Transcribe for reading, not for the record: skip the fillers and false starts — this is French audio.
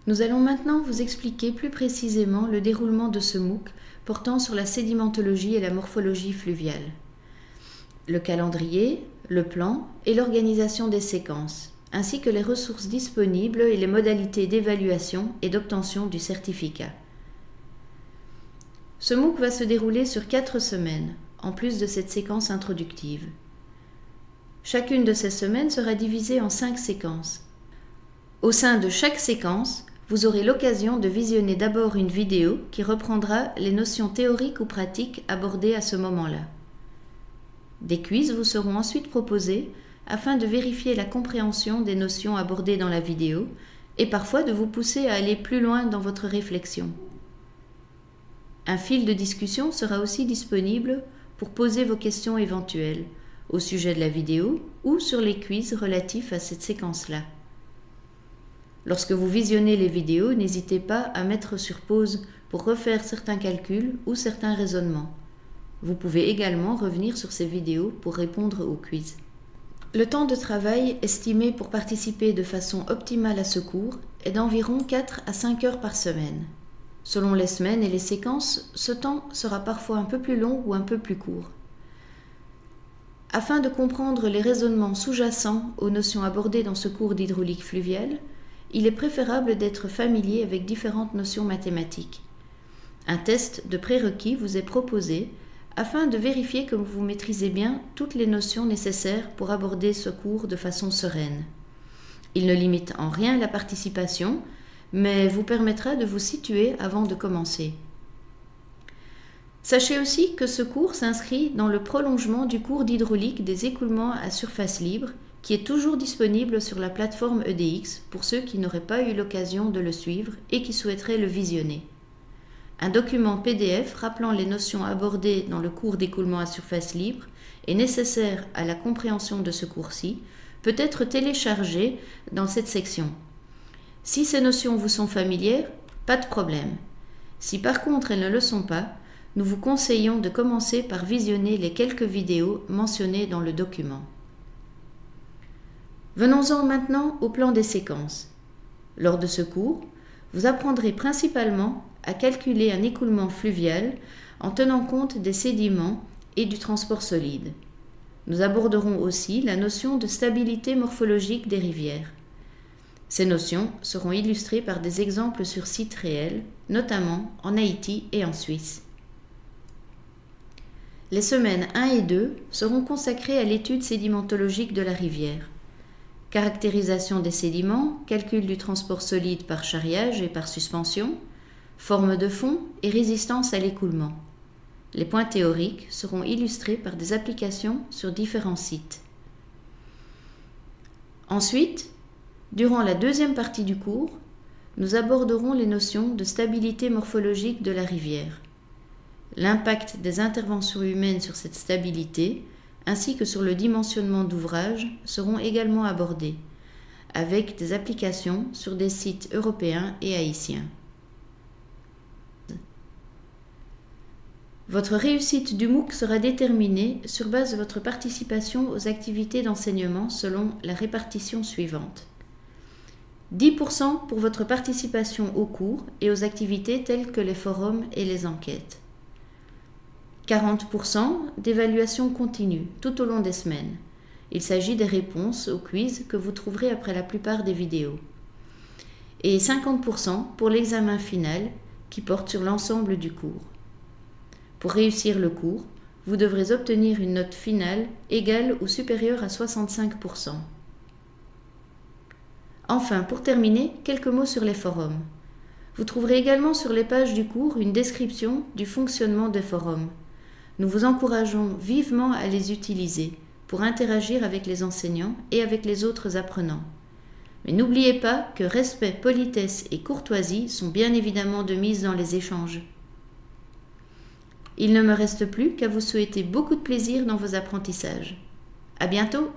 Nous allons maintenant vous expliquer plus précisément le déroulement de ce MOOC portant sur la sédimentologie et la morphologie fluviale, le calendrier, le plan et l'organisation des séquences, ainsi que les ressources disponibles et les modalités d'évaluation et d'obtention du certificat. Ce MOOC va se dérouler sur 4 semaines, en plus de cette séquence introductive. Chacune de ces semaines sera divisée en 5 séquences. Au sein de chaque séquence, vous aurez l'occasion de visionner d'abord une vidéo qui reprendra les notions théoriques ou pratiques abordées à ce moment-là. Des quiz vous seront ensuite proposés afin de vérifier la compréhension des notions abordées dans la vidéo et parfois de vous pousser à aller plus loin dans votre réflexion. Un fil de discussion sera aussi disponible pour poser vos questions éventuelles au sujet de la vidéo ou sur les quiz relatifs à cette séquence-là. Lorsque vous visionnez les vidéos, n'hésitez pas à mettre sur pause pour refaire certains calculs ou certains raisonnements. Vous pouvez également revenir sur ces vidéos pour répondre aux quiz. Le temps de travail estimé pour participer de façon optimale à ce cours est d'environ 4 à 5 heures par semaine. Selon les semaines et les séquences, ce temps sera parfois un peu plus long ou un peu plus court. Afin de comprendre les raisonnements sous-jacents aux notions abordées dans ce cours d'hydraulique fluviale, il est préférable d'être familier avec différentes notions mathématiques. Un test de prérequis vous est proposé afin de vérifier que vous maîtrisez bien toutes les notions nécessaires pour aborder ce cours de façon sereine. Il ne limite en rien la participation, mais vous permettra de vous situer avant de commencer. Sachez aussi que ce cours s'inscrit dans le prolongement du cours d'hydraulique des écoulements à surface libre qui est toujours disponible sur la plateforme EDX pour ceux qui n'auraient pas eu l'occasion de le suivre et qui souhaiteraient le visionner. Un document PDF rappelant les notions abordées dans le cours d'écoulement à surface libre et nécessaire à la compréhension de ce cours-ci peut être téléchargé dans cette section. Si ces notions vous sont familières, pas de problème. Si par contre elles ne le sont pas, nous vous conseillons de commencer par visionner les quelques vidéos mentionnées dans le document. Venons-en maintenant au plan des séquences. Lors de ce cours, vous apprendrez principalement à calculer un écoulement fluvial en tenant compte des sédiments et du transport solide. Nous aborderons aussi la notion de stabilité morphologique des rivières. Ces notions seront illustrées par des exemples sur sites réels, notamment en Haïti et en Suisse. Les semaines 1 et 2 seront consacrées à l'étude sédimentologique de la rivière. Caractérisation des sédiments, calcul du transport solide par charriage et par suspension, forme de fond et résistance à l'écoulement. Les points théoriques seront illustrés par des applications sur différents sites. Ensuite, durant la deuxième partie du cours, nous aborderons les notions de stabilité morphologique de la rivière. L'impact des interventions humaines sur cette stabilité, ainsi que sur le dimensionnement d'ouvrages, seront également abordés, avec des applications sur des sites européens et haïtiens. Votre réussite du MOOC sera déterminée sur base de votre participation aux activités d'enseignement selon la répartition suivante. 10% pour votre participation aux cours et aux activités telles que les forums et les enquêtes. 40% d'évaluation continue tout au long des semaines. Il s'agit des réponses aux quiz que vous trouverez après la plupart des vidéos. Et 50% pour l'examen final qui porte sur l'ensemble du cours. Pour réussir le cours, vous devrez obtenir une note finale égale ou supérieure à 65%. Enfin, pour terminer, quelques mots sur les forums. Vous trouverez également sur les pages du cours une description du fonctionnement des forums. Nous vous encourageons vivement à les utiliser pour interagir avec les enseignants et avec les autres apprenants. Mais n'oubliez pas que respect, politesse et courtoisie sont bien évidemment de mise dans les échanges. Il ne me reste plus qu'à vous souhaiter beaucoup de plaisir dans vos apprentissages. À bientôt!